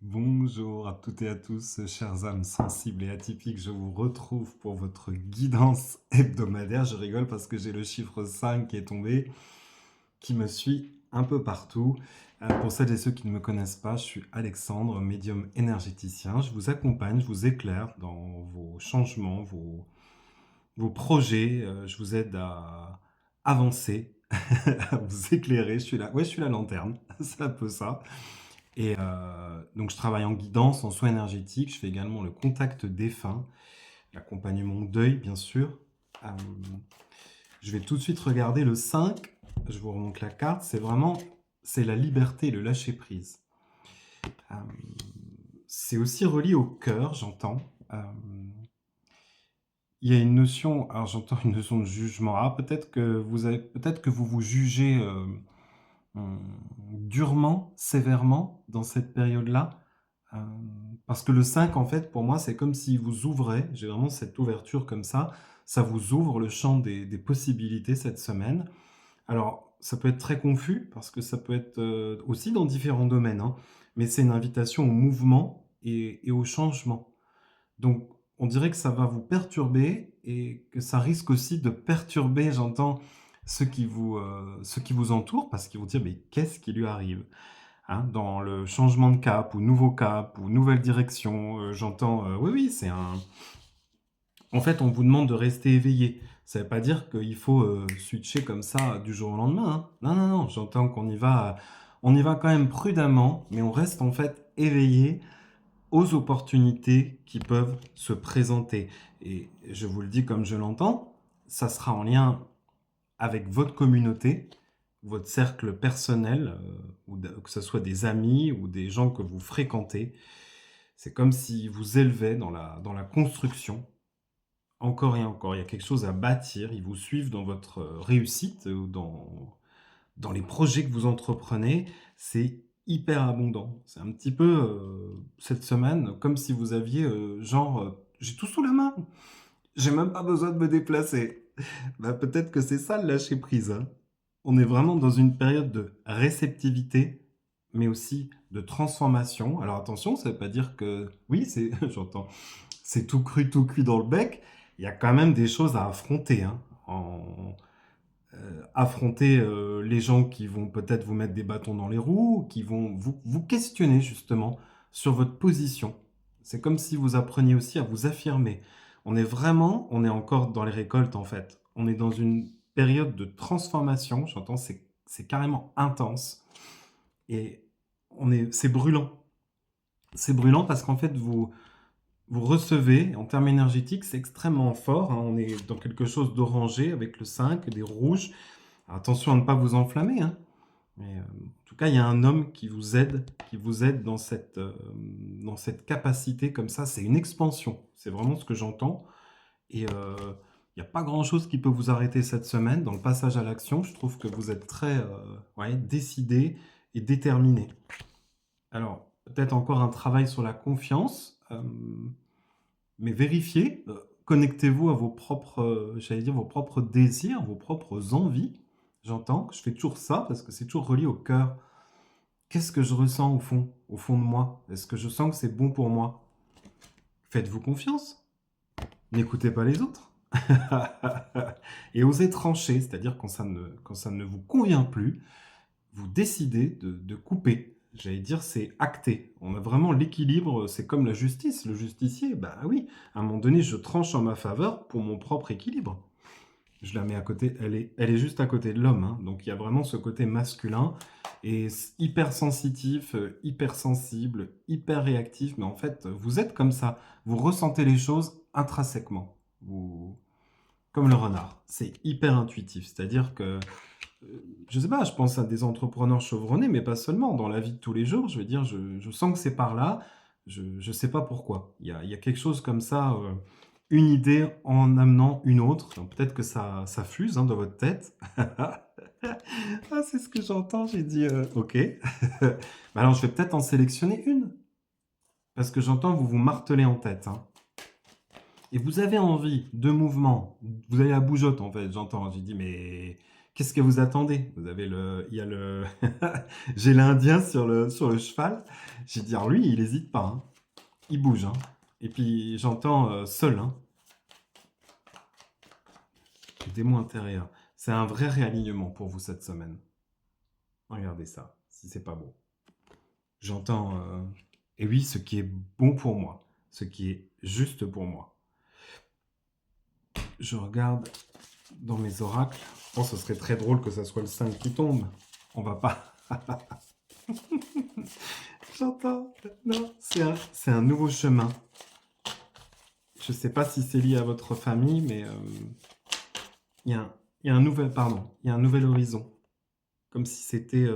Bonjour à toutes et à tous, chères âmes sensibles et atypiques. Je vous retrouve pour votre guidance hebdomadaire. Je rigole parce que j'ai le chiffre 5 qui est tombé, qui me suit un peu partout. Pour celles et ceux qui ne me connaissent pas, je suis Alexandre, médium énergéticien. Je vous accompagne, je vous éclaire dans vos changements, vos projets. Je vous aide à avancer, à vous éclairer. Je suis là, ouais, je suis la lanterne, c'est un peu ça. Et donc je travaille en guidance, en soins énergétiques. Je fais également le contact défunt, l'accompagnement au deuil, bien sûr. Euh, je vais tout de suite regarder le 5. Je vous remonte la carte. C'est la liberté, le lâcher prise. Euh, c'est aussi relié au cœur, j'entends. Il y a une notion, alors j'entends une notion de jugement. Ah, peut-être que vous vous jugez hum, durement, sévèrement dans cette période-là. Euh, Parce que le 5, en fait, pour moi, c'est comme s'il vous ouvrait, j'ai vraiment cette ouverture comme ça vous ouvre le champ des possibilités cette semaine. Alors, ça peut être très confus, parce que ça peut être aussi dans différents domaines, hein, mais c'est une invitation au mouvement et au changement. Donc, on dirait que ça va vous perturber et que ça risque aussi de perturber, j'entends, ceux qui vous entourent, parce qu'ils vont dire, mais qu'est-ce qui lui arrive? Hein, dans le changement de cap ou nouveau cap ou nouvelle direction, j'entends, oui, oui, c'est un... En fait, on vous demande de rester éveillé. Ça ne veut pas dire qu'il faut switcher comme ça du jour au lendemain, hein. Non, non, non, j'entends on y va quand même prudemment, mais on reste en fait éveillé aux opportunités qui peuvent se présenter. Et je vous le dis comme je l'entends, ça sera en lien avec votre communauté, votre cercle personnel, que ce soit des amis ou des gens que vous fréquentez. C'est comme si vous élevez dans la construction, encore et encore. Il y a quelque chose à bâtir, ils vous suivent dans votre réussite, ou dans les projets que vous entreprenez. C'est hyper abondant. C'est un petit peu, cette semaine, comme si vous aviez, j'ai tout sous la main, j'ai même pas besoin de me déplacer. Bah, peut-être que c'est ça le lâcher prise, hein. On est vraiment dans une période de réceptivité, mais aussi de transformation. Alors attention, ça veut pas dire que... Oui, c'est, j'entends, c'est tout cru, tout cuit dans le bec. Il y a quand même des choses à affronter, hein. Affronter les gens qui vont peut-être vous mettre des bâtons dans les roues, qui vont vous questionner justement sur votre position. C'est comme si vous appreniez aussi à vous affirmer. On est encore dans les récoltes en fait. On est dans une période de transformation, j'entends, c'est carrément intense. Et c'est brûlant. C'est brûlant parce qu'en fait, vous recevez, en termes énergétiques, c'est extrêmement fort, hein. On est dans quelque chose d'orangé avec le 5, des rouges. Alors, attention à ne pas vous enflammer, hein. Mais en tout cas, il y a un homme qui vous aide dans cette capacité comme ça. C'est une expansion. C'est vraiment ce que j'entends. Et il n'y a pas grand-chose qui peut vous arrêter cette semaine. Dans le passage à l'action, je trouve que vous êtes très ouais, décidé et déterminé. Alors, peut-être encore un travail sur la confiance, mais vérifiez, connectez-vous à vos propres, j'allais dire, vos propres désirs, vos propres envies. J'entends que je fais toujours ça parce que c'est toujours relié au cœur. Qu'est-ce que je ressens au fond de moi? Est-ce que je sens que c'est bon pour moi? Faites-vous confiance. N'écoutez pas les autres. Et osez trancher, c'est-à-dire quand ça ne vous convient plus, vous décidez de couper. J'allais dire, c'est acté. On a vraiment l'équilibre, c'est comme la justice, le justicier. Bah oui, à un moment donné, je tranche en ma faveur pour mon propre équilibre. Je la mets à côté, elle est juste à côté de l'homme, hein. Donc il y a vraiment ce côté masculin et hyper sensitif, hyper sensible, hyper réactif. Mais en fait, vous êtes comme ça. Vous ressentez les choses intrinsèquement. Comme le renard. C'est hyper intuitif. C'est-à-dire que je sais pas, je pense à des entrepreneurs chevronnés, mais pas seulement. Dans la vie de tous les jours, je veux dire, je sens que c'est par là. Je sais pas pourquoi. Il y a quelque chose comme ça, une idée en amenant une autre. Donc, peut-être que ça fuse, hein, dans votre tête. Ah, c'est ce que j'entends. J'ai dit, ok. Bah alors, je vais peut-être en sélectionner une. Parce que j'entends vous vous marteler en tête, hein. Et vous avez envie de mouvement. Vous avez la bougeotte, en fait, j'entends. J'ai dit, mais Qu'est-ce que vous attendez? Vous avez le il y a le j'ai l'Indien sur le cheval. J'ai dit: «Alors lui, il hésite pas, hein, il bouge, hein» et puis j'entends, seul, hein, le démon intérieur. C'est un vrai réalignement pour vous cette semaine. Regardez ça, si c'est pas beau. J'entends, et oui, ce qui est bon pour moi, ce qui est juste pour moi. Je regarde dans mes oracles. Oh, ce serait très drôle que ça soit le 5 qui tombe. On va pas. J'entends. Non, c'est un nouveau chemin. Je sais pas si c'est lié à votre famille, mais il y a un nouvel, pardon, il y a un nouvel horizon. Comme si c'était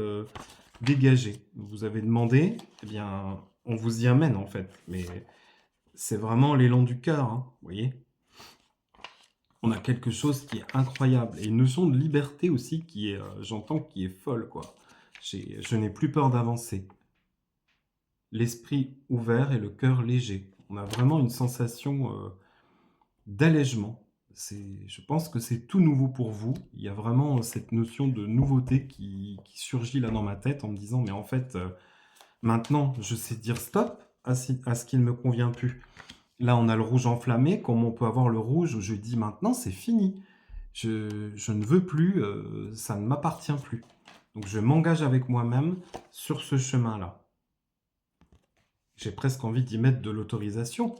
dégagé. Vous avez demandé, eh bien, on vous y amène en fait. Mais c'est vraiment l'élan du cœur, hein, vous voyez. On a quelque chose qui est incroyable et une notion de liberté aussi qui est, j'entends, qui est folle, quoi. Je n'ai plus peur d'avancer. L'esprit ouvert et le cœur léger. On a vraiment une sensation d'allègement. Je pense que c'est tout nouveau pour vous. Il y a vraiment cette notion de nouveauté qui surgit là dans ma tête en me disant, mais en fait, maintenant, je sais dire stop à ce qui ne me convient plus. Là, on a le rouge enflammé, comme on peut avoir le rouge où je dis maintenant, c'est fini. Je ne veux plus, ça ne m'appartient plus. Donc je m'engage avec moi-même sur ce chemin-là. J'ai presque envie d'y mettre de l'autorisation,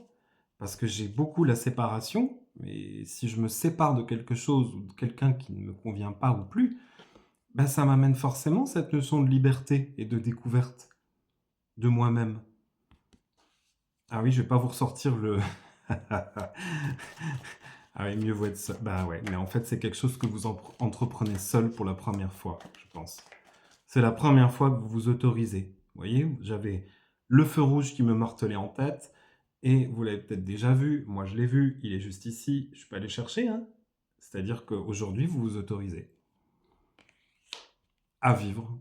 parce que j'ai beaucoup la séparation, mais si je me sépare de quelque chose ou de quelqu'un qui ne me convient pas ou plus, ben ça m'amène forcément cette notion de liberté et de découverte de moi-même. Ah oui, je vais pas vous ressortir le ah oui, mieux vaut être seul. Bah ouais, mais en fait, c'est quelque chose que vous entreprenez seul pour la première fois, je pense. C'est la première fois que vous vous autorisez. Vous voyez, j'avais le feu rouge qui me martelait en tête, et vous l'avez peut-être déjà vu, moi je l'ai vu, il est juste ici, je peux aller chercher, hein. C'est-à-dire qu'aujourd'hui, vous vous autorisez à vivre,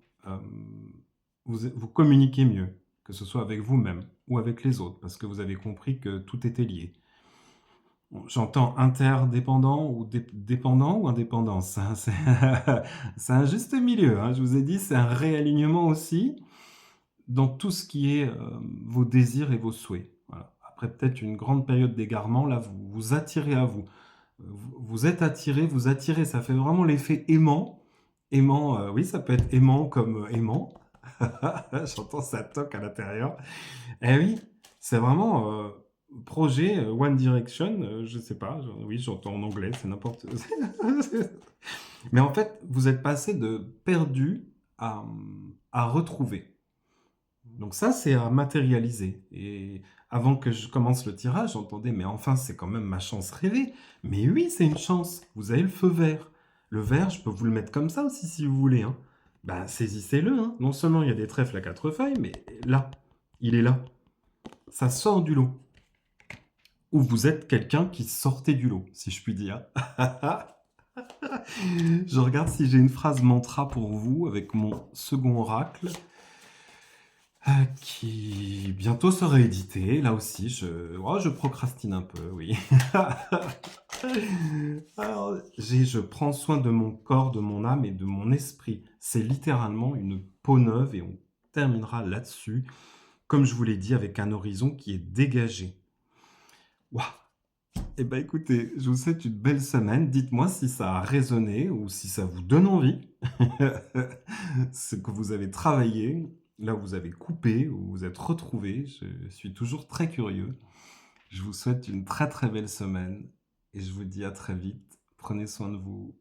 vous communiquez mieux, que ce soit avec vous-même ou avec les autres, parce que vous avez compris que tout était lié. Bon, j'entends interdépendant ou dépendant ou indépendance, hein, c'est un juste milieu, hein, je vous ai dit, c'est un réalignement aussi dans tout ce qui est vos désirs et vos souhaits. Voilà. Après peut-être une grande période d'égarement, là, vous vous attirez à vous. Vous êtes attiré, vous attirez, ça fait vraiment l'effet aimant. Aimant, oui, ça peut être aimant comme aimant. J'entends ça toque à l'intérieur. Eh oui, c'est vraiment projet One Direction, je sais pas, oui, j'entends en anglais, c'est n'importe. Mais en fait, vous êtes passé de perdu à retrouver. Donc ça, c'est à matérialiser. Et avant que je commence le tirage, j'entendais, mais enfin, c'est quand même ma chance rêvée. Mais oui, c'est une chance. Vous avez le feu vert. Le vert, je peux vous le mettre comme ça aussi si vous voulez, hein. Ben, saisissez-le, hein. Non seulement il y a des trèfles à quatre feuilles, mais là, il est là. Ça sort du lot. Ou vous êtes quelqu'un qui sortait du lot, si je puis dire. Je regarde si j'ai une phrase mantra pour vous avec mon second oracle. Qui bientôt sera édité. Là aussi, je procrastine un peu, oui. Alors, je prends soin de mon corps, de mon âme et de mon esprit. C'est littéralement une peau neuve et on terminera là-dessus, comme je vous l'ai dit, avec un horizon qui est dégagé. Waouh! Eh ben écoutez, je vous souhaite une belle semaine. Dites-moi si ça a résonné ou si ça vous donne envie. Ce que vous avez travaillé, là où vous avez coupé, où vous êtes retrouvé. Je suis toujours très curieux. Je vous souhaite une très très belle semaine et je vous dis à très vite. Prenez soin de vous.